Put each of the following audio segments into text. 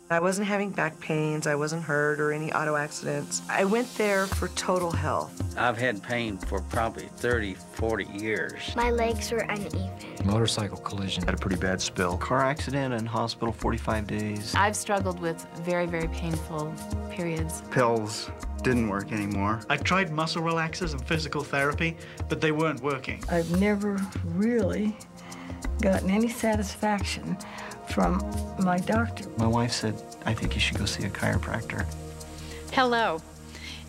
I wasn't having back pains, I wasn't hurt or any auto accidents. I went there for total health. I've had pain for probably 30, 40 years. My legs were uneven. Motorcycle collision. Had a pretty bad spill. Car accident and hospital 45 days. I've struggled with very, very painful periods. Pills didn't work anymore. I tried muscle relaxers and physical therapy, but they weren't working. I've never really gotten any satisfaction from my doctor. My wife said, I think you should go see a chiropractor. Hello.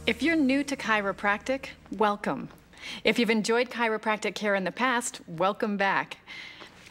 If you're new to chiropractic, welcome. If you've enjoyed chiropractic care in the past, welcome back.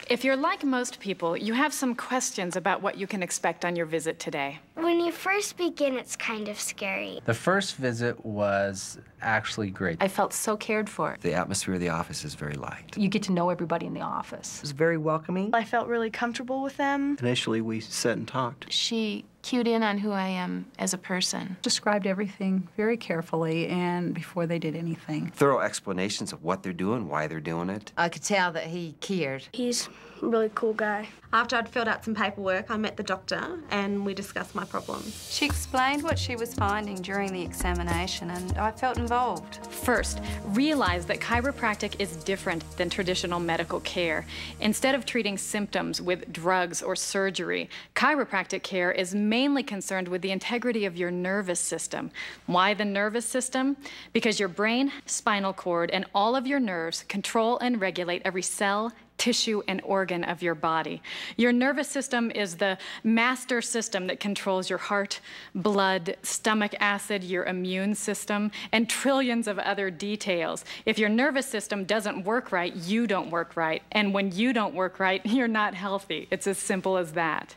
If you're like most people, you have some questions about what you can expect on your visit today. When you first begin, it's kind of scary. The first visit was actually great. I felt so cared for. The atmosphere of the office is very light. You get to know everybody in the office. It was very welcoming. I felt really comfortable with them. Initially, we sat and talked. She cued in on who I am as a person. Described everything very carefully and before they did anything. Thorough explanations of what they're doing, why they're doing it. I could tell that he cared. He's a really cool guy. After I'd filled out some paperwork, I met the doctor and we discussed my problems. She explained what she was finding during the examination and I felt involved. First, realize that chiropractic is different than traditional medical care. Instead of treating symptoms with drugs or surgery, chiropractic care is mainly concerned with the integrity of your nervous system. Why the nervous system? Because your brain, spinal cord, and all of your nerves control and regulate every cell, tissue, and organ of your body. Your nervous system is the master system that controls your heart, blood, stomach acid, your immune system, and trillions of other details. If your nervous system doesn't work right, you don't work right. And when you don't work right, you're not healthy. It's as simple as that.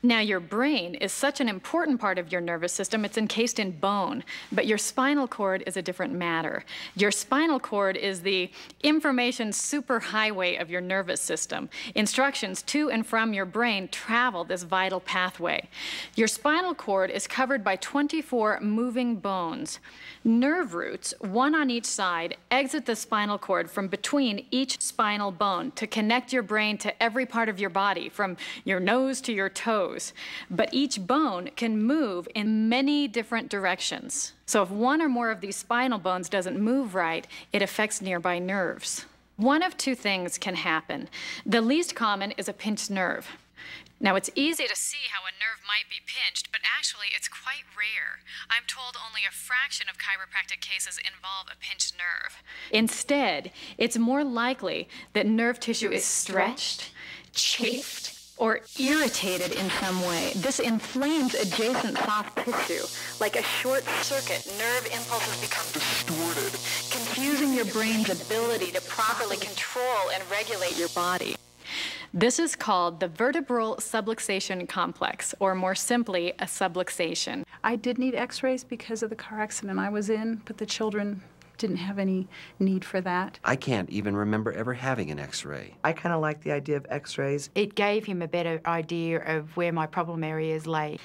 Now, your brain is such an important part of your nervous system, it's encased in bone, but your spinal cord is a different matter. Your spinal cord is the information superhighway of your nervous system. Instructions to and from your brain travel this vital pathway. Your spinal cord is covered by 24 moving bones. Nerve roots, one on each side, exit the spinal cord from between each spinal bone to connect your brain to every part of your body, from your nose to your toes. But each bone can move in many different directions. So if one or more of these spinal bones doesn't move right, it affects nearby nerves. One of two things can happen. The least common is a pinched nerve. Now, it's easy to see how a nerve might be pinched, but actually it's quite rare. I'm told only a fraction of chiropractic cases involve a pinched nerve. Instead, it's more likely that nerve tissue is stretched, chafed, or irritated in some way. This inflames adjacent soft tissue. Like a short circuit, nerve impulses become distorted, confusing your brain's ability to properly control and regulate your body. This is called the vertebral subluxation complex, or more simply, a subluxation. I did need x-rays because of the car accident I was in, but the children didn't have any need for that. I can't even remember ever having an x-ray. I kind of like the idea of x-rays. It gave him a better idea of where my problem areas lay.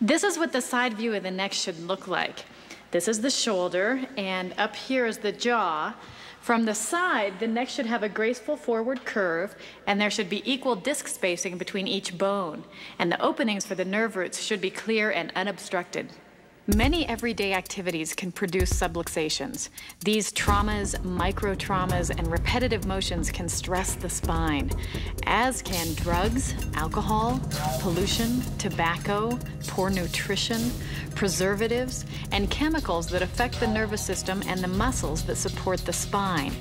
This is what the side view of the neck should look like. This is the shoulder, and up here is the jaw. From the side, the neck should have a graceful forward curve, and there should be equal disc spacing between each bone. And the openings for the nerve roots should be clear and unobstructed. Many everyday activities can produce subluxations. These traumas, micro-traumas, and repetitive motions can stress the spine, as can drugs, alcohol, pollution, tobacco, poor nutrition, preservatives, and chemicals that affect the nervous system and the muscles that support the spine.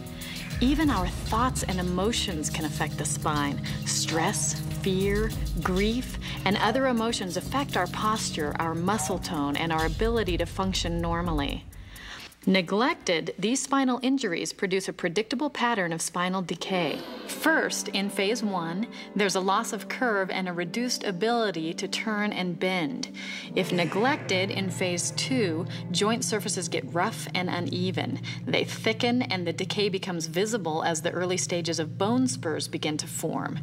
Even our thoughts and emotions can affect the spine. Stress, fear, grief, and other emotions affect our posture, our muscle tone, and our ability to function normally. Neglected, these spinal injuries produce a predictable pattern of spinal decay. First, in phase 1, there's a loss of curve and a reduced ability to turn and bend. If neglected, in phase 2, joint surfaces get rough and uneven. They thicken and the decay becomes visible as the early stages of bone spurs begin to form.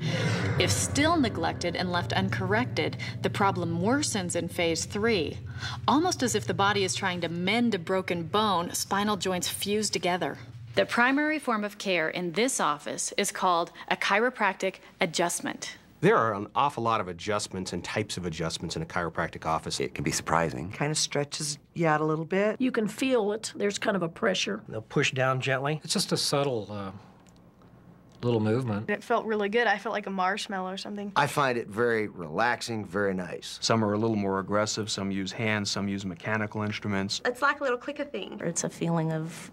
If still neglected and left uncorrected, the problem worsens in phase 3. Almost as if the body is trying to mend a broken bone, spinal joints fuse together. The primary form of care in this office is called a chiropractic adjustment. There are an awful lot of adjustments and types of adjustments in a chiropractic office. It can be surprising. Kind of stretches you out a little bit. You can feel it. There's kind of a pressure. They'll push down gently. It's just a subtle little movement. It felt really good. I felt like a marshmallow or something. I find it very relaxing, very nice. Some are a little more aggressive. Some use hands. Some use mechanical instruments. It's like a little clicker thing. It's a feeling of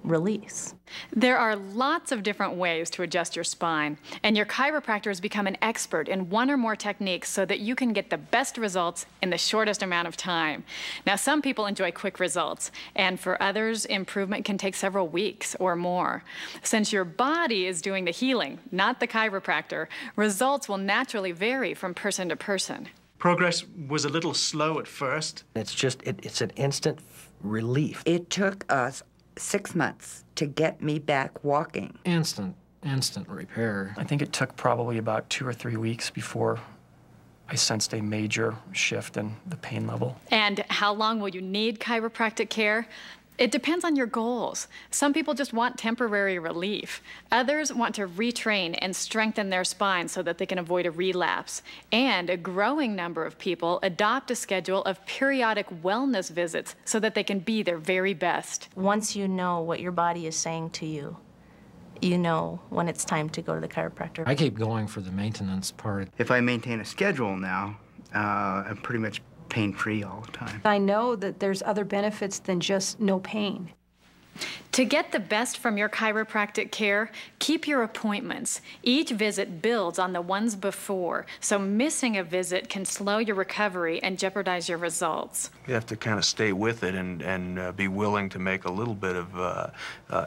release. There are lots of different ways to adjust your spine, and your chiropractor has become an expert in one or more techniques so that you can get the best results in the shortest amount of time. Now, some people enjoy quick results, and for others, improvement can take several weeks or more. Since your body is doing the healing, not the chiropractor, results will naturally vary from person to person. Progress was a little slow at first. It's an instant relief. It took us 6 months to get me back walking. Instant repair. I think it took probably about 2 or 3 weeks before I sensed a major shift in the pain level. And how long will you need chiropractic care? It depends on your goals. Some people just want temporary relief. Others want to retrain and strengthen their spine so that they can avoid a relapse. And a growing number of people adopt a schedule of periodic wellness visits so that they can be their very best. Once you know what your body is saying to you, you know when it's time to go to the chiropractor. I keep going for the maintenance part. If I maintain a schedule now, I'm pretty much pain-free all the time. I know that there's other benefits than just no pain. To get the best from your chiropractic care, keep your appointments. Each visit builds on the ones before, so missing a visit can slow your recovery and jeopardize your results. You have to kind of stay with it and be willing to make a little bit of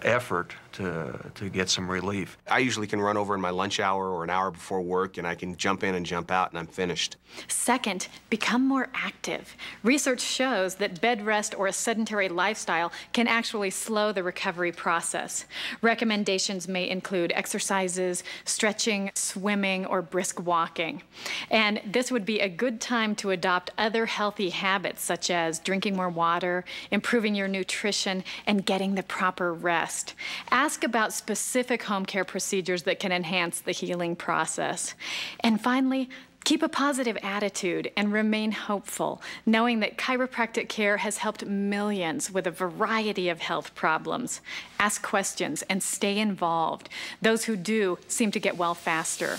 effort to get some relief. I usually can run over in my lunch hour or an hour before work, and I can jump in and jump out, and I'm finished. Second, become more active. Research shows that bed rest or a sedentary lifestyle can actually slow the recovery process. Recommendations may include exercises, stretching, swimming, or brisk walking. And this would be a good time to adopt other healthy habits such as drinking more water, improving your nutrition, and getting the proper rest. Ask about specific home care procedures that can enhance the healing process. And finally, keep a positive attitude and remain hopeful, knowing that chiropractic care has helped millions with a variety of health problems. Ask questions and stay involved. Those who do seem to get well faster.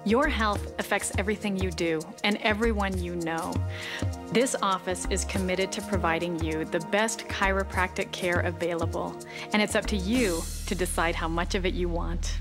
Your health affects everything you do and everyone you know. This office is committed to providing you the best chiropractic care available, and it's up to you to decide how much of it you want.